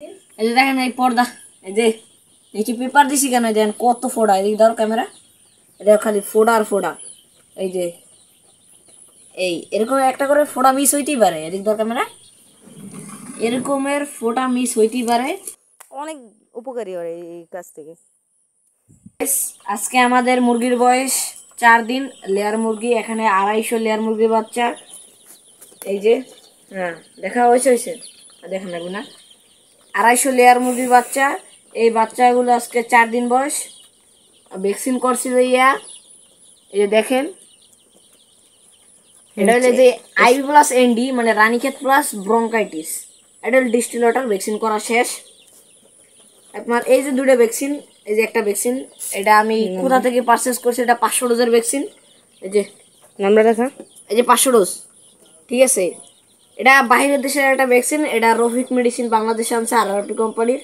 এই যে দেখেন এই পর্দা, এই যে নিচে পেপার দিছি কেন, দেখেন কত ফোড়া, এদিক ধর ক্যামেরা, এটা খালি ফোড়া আর ফোড়া। এই যে এই এরকম একটা করে ফোড়া মিস হইতেই পারে, এদিক ধর ক্যামেরা, এরকমের ফোড়া মিস হইতেই পারে, অনেক উপকারী হয় এই কাজ থেকে। আজকে আমাদের মুরগির বয়স 4 দিন, লেয়ার মুরগি, এখানে 250 লেয়ার মুরগির বাচ্চা। এই যে হ্যাঁ দেখা হয়েছে দেখেন লাগবে না, 250 লেয়ার মুরগির বাচ্চা। এই বাচ্চাগুলো আজকে 4 দিন বয়স, ভ্যাকসিন করছিল ইয়া, এই যে দেখেন, এটা হলো যে আইভি প্লাস এনডি মানে রানীক্ষেত প্লাস ব্রঙ্কাইটিস, এটা হলো ডিস্টিল ভ্যাকসিন করা শেষ। আপনার এই যে দুটো ভ্যাকসিন, এই যে একটা ভ্যাকসিন, এটা আমি কোথা থেকে পারচেজ করছি, এটা 500 ডোজের ভ্যাকসিন, এই যে নামটা দেখা, এই যে 500 ডোজ, ঠিক আছে। এটা বাইরের দেশের একটা ভ্যাকসিন, এটা রফিক মেডিসিন বাংলাদেশে আনছে আরআরপি কোম্পানির,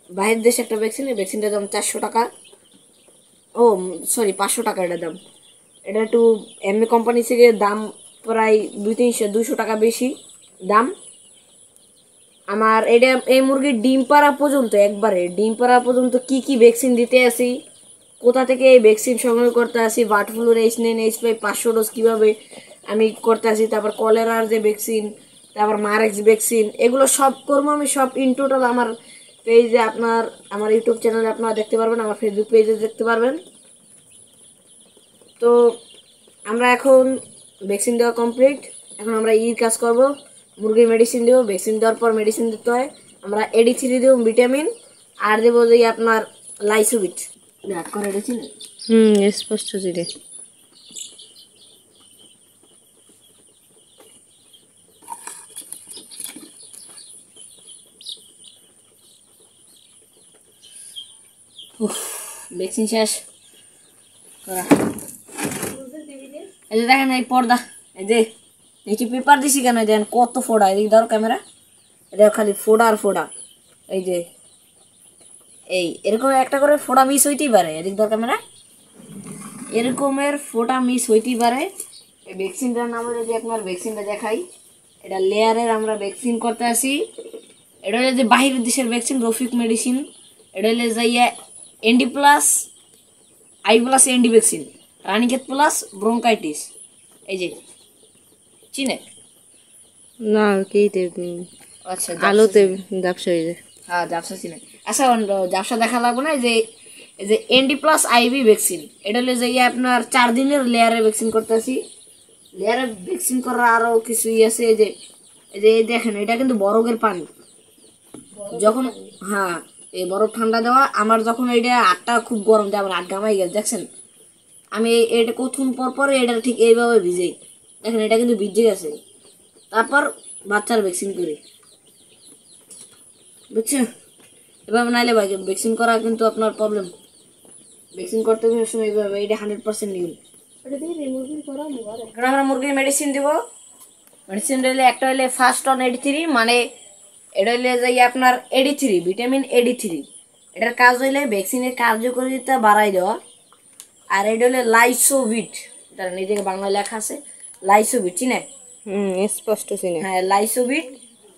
বাইরের দেশে একটা ভ্যাকসিন। এই ভ্যাকসিনটার দাম 400 টাকা, ও সরি 500 টাকা এটা দাম। এটা একটু এমএ কোম্পানি থেকে দাম প্রায় 200-300 টাকা বেশি দাম। আমার এটা এই মুরগির ডিম পাড়া পর্যন্ত, একবারে ডিম পাড়া পর্যন্ত কি কি ভ্যাকসিন দিতে আসি, কোথা থেকে এই ভ্যাকসিন সংগ্রহ করতে আসি, bird floor H9 H5 500 dose কীভাবে আমি করতে আসি, তারপর কলেরার যে ভ্যাকসিন, তারপর মারেক্স ভ্যাকসিন, এগুলো সব করবো আমি, সব ইন টোটাল আমার পেজে, আপনার আমার ইউটিউব চ্যানেলে আপনারা দেখতে পারবেন, আমার ফেসবুক পেজে দেখতে পারবেন। তো আমরা এখন ভ্যাকসিন দেওয়া কমপ্লিট, এখন আমরা কাজ করব, মুরগির মেডিসিন দেবো, ভ্যাকসিন দেওয়ার পর মেডিসিন দিতে হয়, আমরা AD3 দেবো ভিটামিন, আর দেবো যে আপনার লাইসোবিট করে দিচ্ছি না। স্পষ্ট জিরে। ভ্যাকসিন শেষ করা। এই যে দেখেন এই পর্দা, এই যে নিচে পেপার দিছি কেন, দেখেন কত ফোড়া, এদিক ধর ক্যামেরা, এটা খালি ফোড়া আর ফোড়া। এই যে এই এরকম একটা করে ফোড়া মিস হইতেই পারে, এদিক ধর ক্যামেরা, এরকমের ফোটা মিস হইতেই পারে। এই ভ্যাকসিনটার নাম হলো, যে আপনার ভ্যাকসিনটা দেখাই, এটা লেয়ারের আমরা ভ্যাকসিন করতে আসি। এটা হলো যে বাহিরের দেশের ভ্যাকসিন, রফিক মেডিসিন, এটা হলে যাইয়া ND plus I plus ND vaccine, Ranikhet plus bronchitis. এই যে চিনে না কি আচ্ছা আলোতে ব্যবসা হয়ে যায়। হ্যাঁ জাবসা চিনে। আচ্ছা জাবসা দেখা লাগবে না, যে এই যে এনডি প্লাস আইভি ভ্যাকসিন, এটা হলে যাইয়া আপনার 4 দিনের লেয়ারে ভ্যাকসিন করতেছি। লেয়ারে ভ্যাকসিন করার আরো কিছু আছে, এই যে দেখেন, এটা কিন্তু বরফের পানি, যখন হ্যাঁ এই বরফ ঠান্ডা দেওয়া, আমার যখন এটা আটটা খুব গরম দেয়, আমার আট ঘামাই গেছে দেখছেন, আমি এটা কতক্ষণ পর পর এটা ঠিক এইভাবে ভিজে, দেখেন এটা কিন্তু ভিজে গেছে, তারপর বাচ্চার ভ্যাকসিন করি, বুঝছেন। এভাবে নাইলে ভাই ভ্যাকসিন করা কিন্তু আপনার প্রবলেম, ভ্যাকসিন করতে সময় এইভাবে, এটা 100% নিউল। এখন আমরা মুরগির মেডিসিন দিব, মেডিসিন হলে একটা হলে ফার্স্ট অন AD3, মানে এটা হলে যাই আপনার AD3 ভিটামিন AD3, এটার কাজ হইলে ভ্যাকসিনের কার্যকারিতা বাড়াই দেওয়া। আর এটা হলে লাইসোভিট, এটা নিজেকে বাংলায় লেখা আছে লাইসোভিট, চিনে? স্পষ্ট চিনে। হ্যাঁ লাইসোভিট,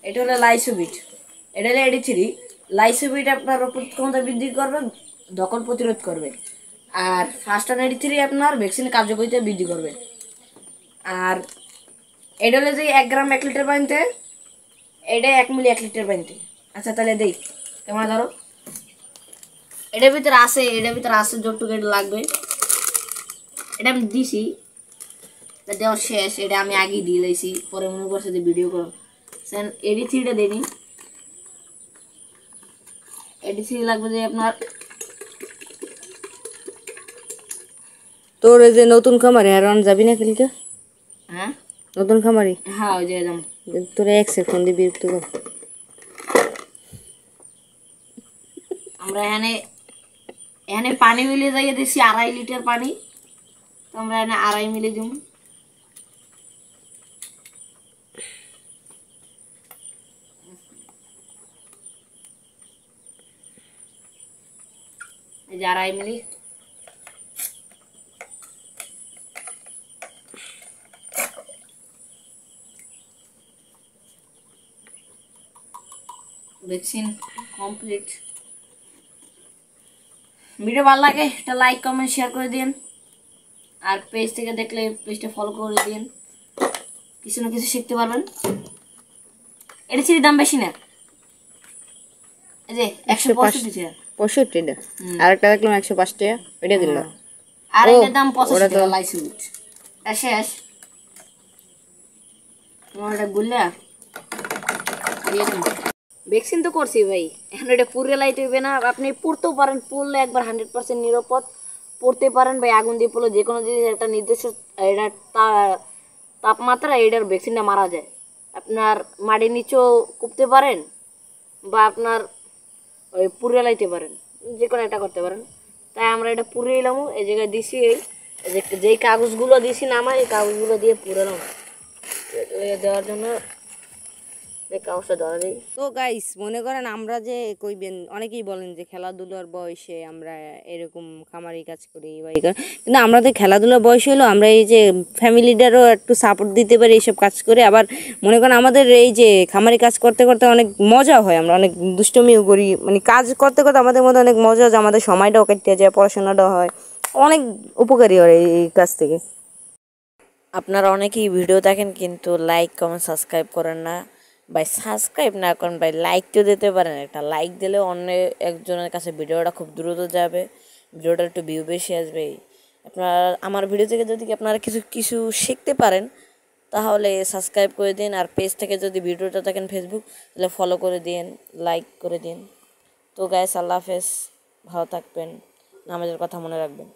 এটা হলো লাইসোভিট, এটা হলো AD3। লাইসোভিট আপনার রোগ ক্ষমতা বৃদ্ধি করবে, দখল প্রতিরোধ করবে। আর ফার্স্ট অন AD3 আপনার ভ্যাকসিনের কার্যকারিতা বৃদ্ধি করবে। আর এটা হলো যে 1 গ্রাম 1 লিটার পানিতে, এটা 1 মিলি 1 লিটার পানিতে। আচ্ছা তাহলে দেই, কেমন ধরো, এটার ভিতরে আছে যতটুকু এটা লাগবে, এটা আমি দিছি, দেওয়া শেষ, এটা আমি আগেই দিয়ে লাইছি, পরে মনে করছে যে ভিডিও করো। AD3টা দেনি, AD3 লাগবে যে আপনার, তোর এই যে নতুন খামারি আর যাবি না কালকে? হ্যাঁ নতুন খামারি, হ্যাঁ ওই যে একদম তোর এক সেকেন্ড দিয়ে বিরক্ত কর। আমরা এখানে এখানে পানি মিলিয়ে যাইয়ে দিচ্ছি 2.5 লিটার পানি, তো আমরা এখানে 2.5 মিলি দিব। এই যে 2.5 মিলি, ভ্যাকসিন কমপ্লিট। ভিডিও ভালো লাগে একটা লাইক কমেন্ট শেয়ার করে দিন, আর পেজ থেকে দেখলে পেজটা ফলো করে দিন, কিছু না কিছু শিখতে পারবেন। এটা ছিল দাম বেশি না, এই যে 165 টাকা। 65 টাকা। আর একটা দেখলাম 105 টাকা, ওইটা দিল। আর এটার দাম 85 টাকা লাইসুট। শেষ তোমার এটা গুল্লা দিয়ে দিন। ভ্যাকসিন তো করছি ভাই, এখন এটা পুরে লাইট হইবে না। আপনি পড়তেও পারেন, পড়লে একবার 100% নিরাপদ। পড়তে পারেন ভাই, আগুন দিয়ে পড়লে যে কোনো জিনিস একটা নির্দিষ্ট এটা তাপমাত্রা এটার ভ্যাকসিনটা মারা যায়। আপনার মাটির নিচেও কুপতে পারেন, বা আপনার ওই পুরে লাইতে পারেন, যে কোনো একটা করতে পারেন। তাই আমরা এটা পুরে এলাম, এই জায়গায় দিছি। যেই কাগজগুলো দিছি না, আমার এই কাগজগুলো দিয়ে পুরে এলাম দেওয়ার জন্য কাগজটা ধরা দিই। তো গাইস, মনে করেন আমরা যে কইবেন, অনেকেই বলেন যে খেলাধুলার বয়সে আমরা এরকম খামারি কাজ করি বা কিন্তু আমাদের খেলাধুলার বয়স হলো আমরা এই যে ফ্যামিলিটারও একটু সাপোর্ট দিতে পারি এইসব কাজ করে। আবার মনে করেন আমাদের এই যে খামারি কাজ করতে করতে অনেক মজা হয়, আমরা অনেক দুষ্টমিও করি, মানে কাজ করতে করতে আমাদের মধ্যে অনেক মজা হয়, আমাদের সময়টাও কেটে যায়, পড়াশোনাটাও হয়, অনেক উপকারী হয় এই কাজ থেকে। আপনারা অনেকেই ভিডিও দেখেন কিন্তু লাইক কমেন্ট সাবস্ক্রাইব করেন না ভাই। সাবস্ক্রাইব না করেন ভাই, লাইক তো দিতে পারেন। একটা লাইক দিলে অন্য একজনের কাছে ভিডিওটা খুব দ্রুত যাবে, ভিডিওটা একটু ভিউ বেশি আসবে। আপনারা আমার ভিডিও থেকে যদি আপনারা কিছু কিছু শিখতে পারেন তাহলে সাবস্ক্রাইব করে দিন। আর পেজ থেকে যদি ভিডিওটা দেখেন ফেসবুক, তাহলে ফলো করে দিন, লাইক করে দিন। তো গাইস, আল্লাহ হাফেজ, ভালো থাকবেন, নামাজের কথা মনে রাখবেন।